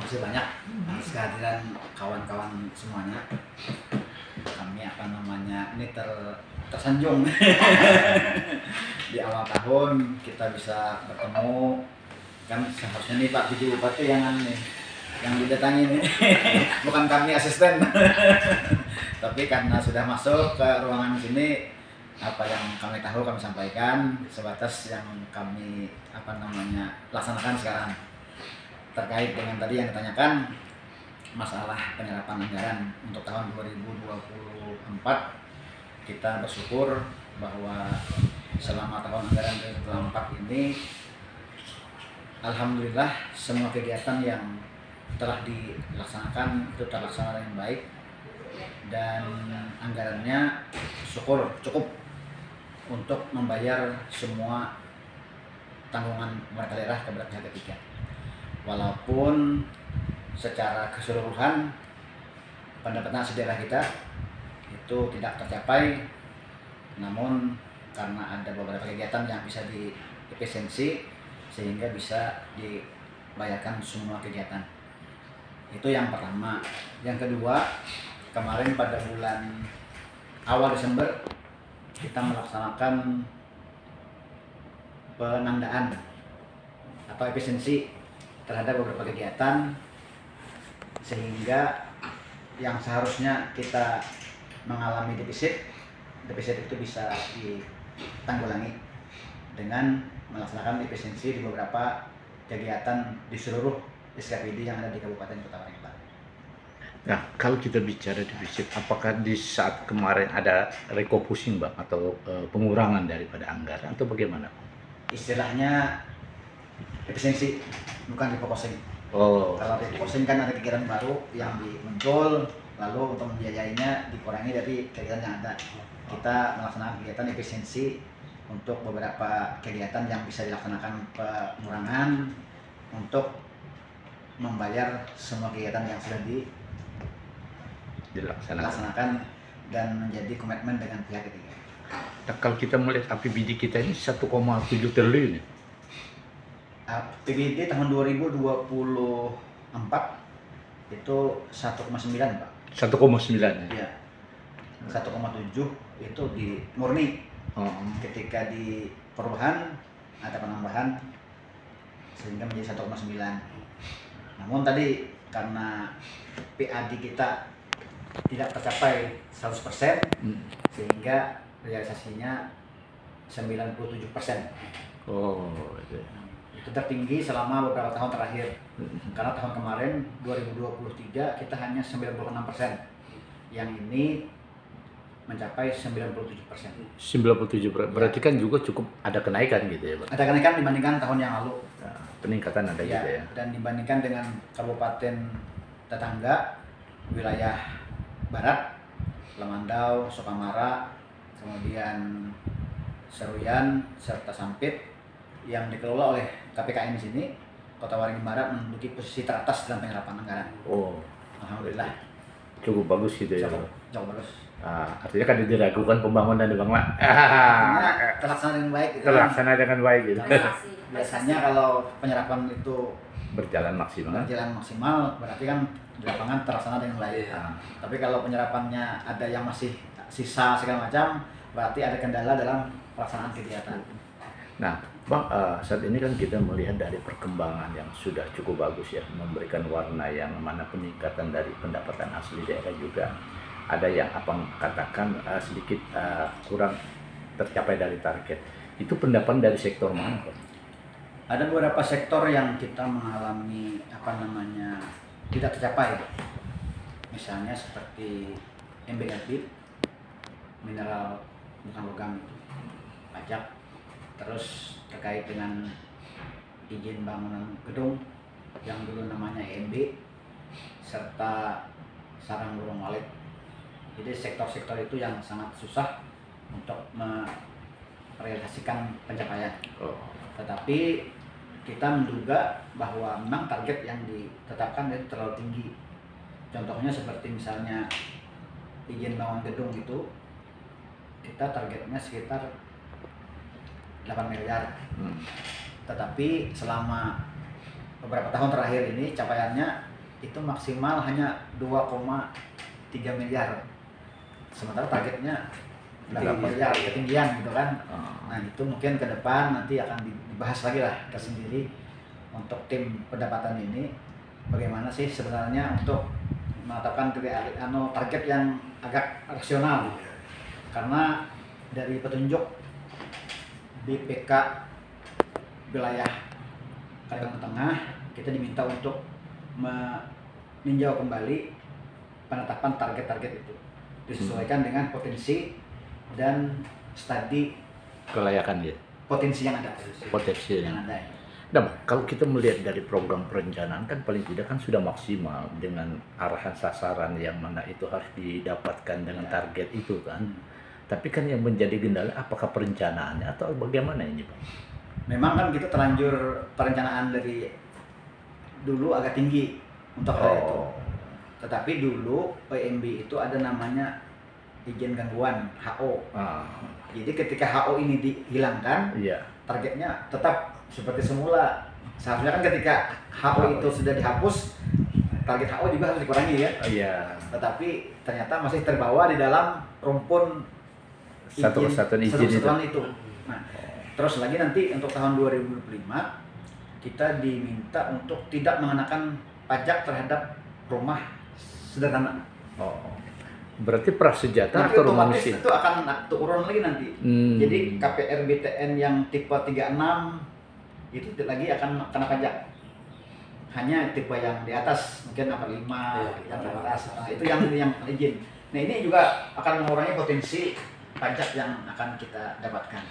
kasih banyak atas kehadiran kawan-kawan semuanya. Kami ini tersanjung di awal tahun kita bisa bertemu, kan seharusnya nih Pak Bupati yang didatangi nih bukan kami asisten tapi karena sudah masuk ke ruangan sini, apa yang kami tahu kami sampaikan sebatas yang kami laksanakan sekarang. Terkait dengan tadi yang ditanyakan masalah penyerapan anggaran untuk tahun 2024, kita bersyukur bahwa selama tahun anggaran 2024 ini alhamdulillah semua kegiatan yang telah dilaksanakan itu terlaksana dengan baik, dan anggarannya syukur cukup untuk membayar semua tanggungan pemerintah daerah kepada pihak ketiga. Walaupun secara keseluruhan pendapatan daerah kita itu tidak tercapai, namun karena ada beberapa kegiatan yang bisa diefisiensi sehingga bisa dibayarkan semua kegiatan. Itu yang pertama. Yang kedua, kemarin pada bulan awal Desember kita melaksanakan penandaan atau efisiensi terhadap beberapa kegiatan, sehingga yang seharusnya kita mengalami defisit itu bisa ditanggulangi dengan melaksanakan efisiensi di beberapa kegiatan di seluruh SKPD yang ada di Kabupaten Kota Waringin Barat. Nah, kalau kita bicara defisit, apakah di saat kemarin ada refocusing Bang atau pengurangan daripada anggaran atau bagaimana? Istilahnya efisiensi, bukan refocusing. Oh. Kalau refocusing kan ada kegiatan baru yang muncul, lalu untuk membiayainya dikurangi dari kegiatan yang ada. Kita melaksanakan kegiatan efisiensi untuk beberapa kegiatan yang bisa dilaksanakan pengurangan untuk membayar semua kegiatan yang sudah dilaksanakan dan menjadi komitmen dengan pihak ketiga. Nah, kalau kita melihat APBD kita ini 1,7 triliun. APBD tahun 2024 itu 1,9 Pak. 1,9 ya? Iya. 1,7 itu di murni. Ketika di perubahan ada penambahan sehingga menjadi 1,9. Namun tadi karena PAD kita tidak tercapai 100%, sehingga realisasinya 97%. Oh, itu tertinggi selama beberapa tahun terakhir. Karena tahun kemarin 2023 kita hanya 96%. Yang ini mencapai 97%. 97%, berarti kan juga cukup ada kenaikan gitu ya Pak? Ada kenaikan dibandingkan tahun yang lalu. Nah, peningkatan ada ya, juga ya? Dan dibandingkan dengan kabupaten tetangga, wilayah barat, Lemandau, Sukamara, kemudian Seruyan, serta Sampit yang dikelola oleh KPKN di sini, Kota Waringin Barat menduduki posisi teratas dalam penyerapan anggaran. Oh, alhamdulillah. Cukup bagus gitu ya? Cukup bagus. Artinya kan diragukan pembangunan di Bang Mak. Artinya terlaksana dengan baik. Terlaksana dengan baik gitu. Biasanya kalau penyerapan itu berjalan maksimal, berarti kan di lapangan terlaksana dengan baik. Tapi kalau penyerapannya ada yang masih sisa segala macam, berarti ada kendala dalam pelaksanaan kegiatan. Nah, Bang, saat ini kan kita melihat dari perkembangan yang sudah cukup bagus ya, memberikan warna yang mana peningkatan dari pendapatan asli daerah juga. Ada yang Abang katakan sedikit kurang tercapai dari target. Itu pendapat dari sektor mana, Pak? Ada beberapa sektor yang kita mengalami tidak tercapai. Misalnya seperti MBLB, mineral bukan logam, pajak, terus terkait dengan izin bangunan gedung yang dulu namanya EMB, serta sarang burung walet. Jadi sektor-sektor itu yang sangat susah untuk merealisasikan pencapaian. Tetapi kita menduga bahwa memang target yang ditetapkan itu terlalu tinggi. Contohnya seperti misalnya izin bangun gedung itu, kita targetnya sekitar 8 miliar. Tetapi selama beberapa tahun terakhir ini capaiannya itu maksimal hanya 2,3 miliar. Sementara targetnya 8 miliar, ketinggian gitu kan. Nah itu mungkin ke depan nanti akan dibahas lagi lah tersendiri untuk tim pendapatan ini. Bagaimana sih sebenarnya untuk menetapkan target yang agak rasional. Karena dari petunjuk BPK wilayah Kalimantan Tengah, kita diminta untuk meninjau kembali penetapan target-target itu disesuaikan dengan potensi dan studi Kelayakan ya. potensi yang ada. Potensi yang ada. Nah, kalau kita melihat dari program perencanaan kan paling tidak kan sudah maksimal dengan arahan sasaran yang mana itu harus didapatkan dengan target itu kan. Tapi kan yang menjadi kendala apakah perencanaannya atau bagaimana ini, Bang? Memang kan kita terlanjur perencanaan dari dulu agak tinggi untuk hal itu. Tetapi dulu PMB itu ada namanya izin gangguan HO. Jadi ketika HO ini dihilangkan, targetnya tetap seperti semula. Seharusnya kan ketika HO itu sudah dihapus, target HO juga harus dikurangi ya. Tetapi ternyata masih terbawa di dalam rumpun satu kesatuan izin itu. Nah, terus lagi nanti untuk tahun 2025 kita diminta untuk tidak mengenakan pajak terhadap rumah sederhana. Berarti prasejahtera nanti atau rumah otomatis miskin? itu akan turun lagi nanti. Jadi KPR BTN yang tipe 36 itu lagi akan kena pajak. Hanya tipe yang di atas, mungkin apa 5 yang di atas. Nah, itu yang izin. Nah, ini juga akan mengurangi potensi pajak yang akan kita dapatkan.